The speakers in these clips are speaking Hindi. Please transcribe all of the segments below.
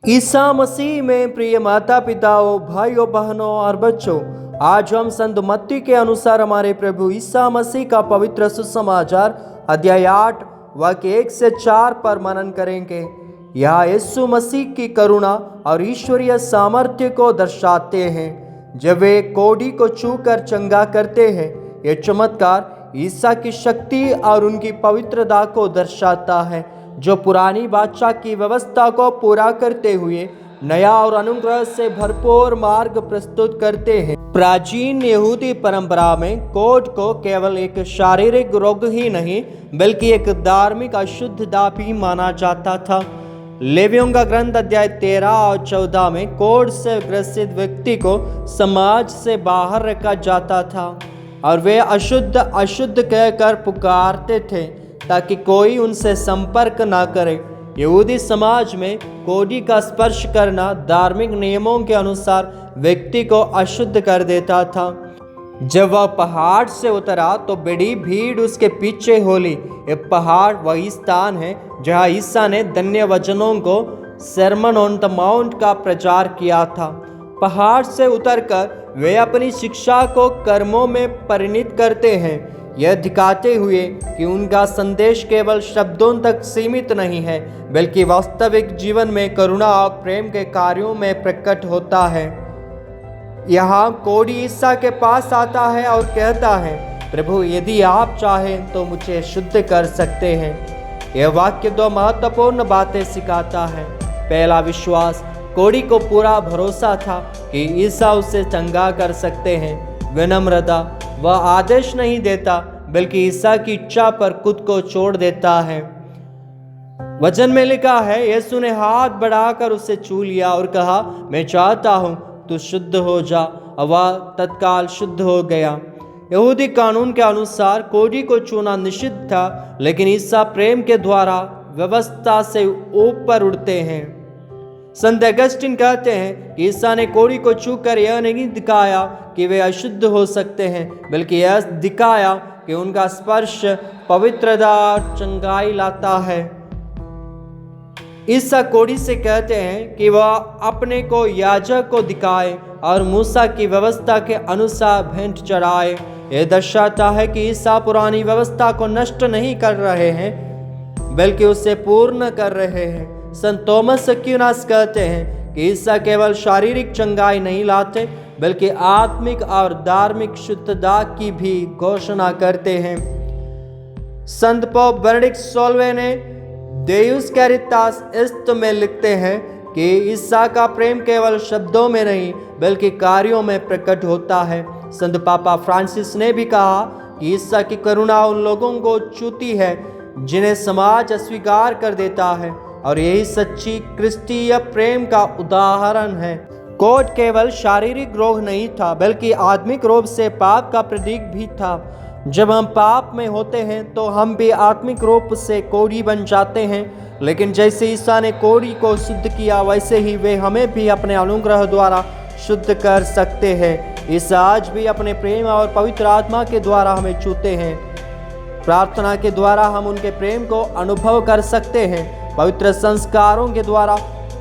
ईसा मसीह में प्रिय माता पिताओं, भाइयों बहनों और बच्चों, आज हम संत मत्ती के अनुसार हमारे प्रभु ईसा मसीह का पवित्र सुसमाचार अध्याय 8 वाक्य 1 से 4 पर मनन करेंगे। यह यीशु मसीह की करुणा और ईश्वरीय सामर्थ्य को दर्शाते हैं। जब वे कोढ़ी को छूकर चंगा करते हैं, यह चमत्कार ईसा की शक्ति और उनकी पवित्रता को दर्शाता है, जो पुरानी बादशाह की व्यवस्था को पूरा करते हुए नया और अनुग्रह से भरपूर मार्ग प्रस्तुत करते हैं। प्राचीन यहूदी परंपरा में कोढ़ को केवल एक शारीरिक रोग ही नहीं बल्कि एक धार्मिक अशुद्धता भी माना जाता था। लेवियों का ग्रंथ अध्याय 13 और 14 में कोढ़ से ग्रसित व्यक्ति को समाज से बाहर रखा जाता था और वे अशुद्ध अशुद्ध कहकर पुकारते थे ताकि कोई उनसे संपर्क ना करे। यहूदी समाज में कोढ़ी का स्पर्श करना धार्मिक नियमों के अनुसार व्यक्ति को अशुद्ध कर देता था। जब वह पहाड़ से उतरा तो बड़ी भीड़ उसके पीछे होली। ये पहाड़ वही स्थान है जहाँ ईसा ने धन्य वचनों को सरमन ऑन द माउंट का प्रचार किया था। पहाड़ से उतरकर वे अपनी शिक्षा को कर्मों में परिणित करते हैं, यह दिखाते हुए कि उनका संदेश केवल शब्दों तक सीमित नहीं है बल्कि वास्तविक जीवन में करुणा और प्रेम के कार्यों में प्रकट होता है। यहाँ कोढ़ी ईसा के पास आता है और कहता है, प्रभु यदि आप चाहें तो मुझे शुद्ध कर सकते हैं। यह वाक्य दो महत्वपूर्ण बातें सिखाता है। पहला, विश्वास। कोढ़ी को पूरा भरोसा था कि ईसा उसे चंगा कर सकते हैं। विनम्रता, वह आदेश नहीं देता बल्कि ईसा की इच्छा पर खुद को छोड़ देता है। वचन में लिखा है, यीशु ने हाथ बढ़ाकर उसे छू लिया और कहा, मैं चाहता हूं तू शुद्ध हो जा। और वह तत्काल शुद्ध हो गया। यहूदी कानून के अनुसार कोढ़ी को छूना निषिद्ध था, लेकिन ईसा प्रेम के द्वारा व्यवस्था से ऊपर उठते हैं। संत अगस्टिन कहते हैं कि ईसा ने कोढ़ी को छूकर यह नहीं दिखाया कि वे अशुद्ध हो सकते हैं, बल्कि यह दिखाया कि उनका स्पर्श पवित्रता और चंगाई लाता है। ईसा कोढ़ी से कहते हैं कि वह अपने को याजक को दिखाए और मूसा की व्यवस्था के अनुसार भेंट चढ़ाए। यह दर्शाता है कि ईसा पुरानी व्यवस्था को नष्ट नहीं कर रहे हैं बल्कि उसे पूर्ण कर रहे हैं। संत थॉमस एक्विनास कहते हैं कि ईसा केवल शारीरिक चंगाई नहीं लाते बल्कि आत्मिक और धार्मिक शुद्धता की भी घोषणा करते हैं। संत पोप बेनेडिक्ट 16वें ने देयुस कैरितास एस्ट में लिखते हैं कि ईसा का प्रेम केवल शब्दों में नहीं बल्कि कार्यों में प्रकट होता है। संत पापा फ्रांसिस ने भी कहा कि ईसा की करुणा उन लोगों को छूती है जिन्हें समाज अस्वीकार कर देता है, और यही सच्ची क्रिस्तीय प्रेम का उदाहरण है। कोढ़ केवल शारीरिक रोग नहीं था बल्कि आत्मिक रोग से पाप का प्रतीक भी था। जब हम पाप में होते हैं तो हम भी आत्मिक रूप से कोढ़ी बन जाते हैं, लेकिन जैसे ईसा ने कोढ़ी को शुद्ध किया वैसे ही वे हमें भी अपने अनुग्रह द्वारा शुद्ध कर सकते हैं। ईसा आज भी अपने प्रेम और पवित्र आत्मा के द्वारा हमें छूते हैं। प्रार्थना के द्वारा हम उनके प्रेम को अनुभव कर सकते हैं। पवित्र संस्कारों के द्वारा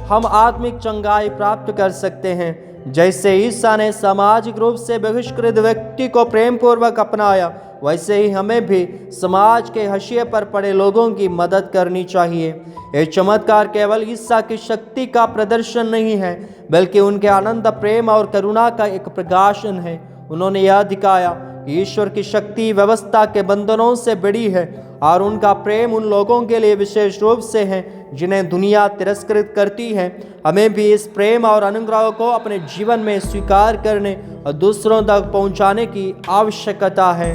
हम आत्मिक चंगाई प्राप्त कर सकते हैं। जैसे ईसा ने सामाजिक रूप से बहिष्कृत व्यक्ति को प्रेम पूर्वक अपनाया, वैसे ही हमें भी समाज के हाशिए पर पड़े लोगों की मदद करनी चाहिए। यह चमत्कार केवल ईसा की शक्ति का प्रदर्शन नहीं है बल्कि उनके अनंत प्रेम और करुणा का एक प्रकाशन है। उन्होंने यह दिखाया कि ईश्वर की शक्ति व्यवस्था के बंधनों से बड़ी है और उनका प्रेम उन लोगों के लिए विशेष रूप से है जिन्हें दुनिया तिरस्कृत करती है। हमें भी इस प्रेम और अनुग्रह को अपने जीवन में स्वीकार करने और दूसरों तक पहुंचाने की आवश्यकता है।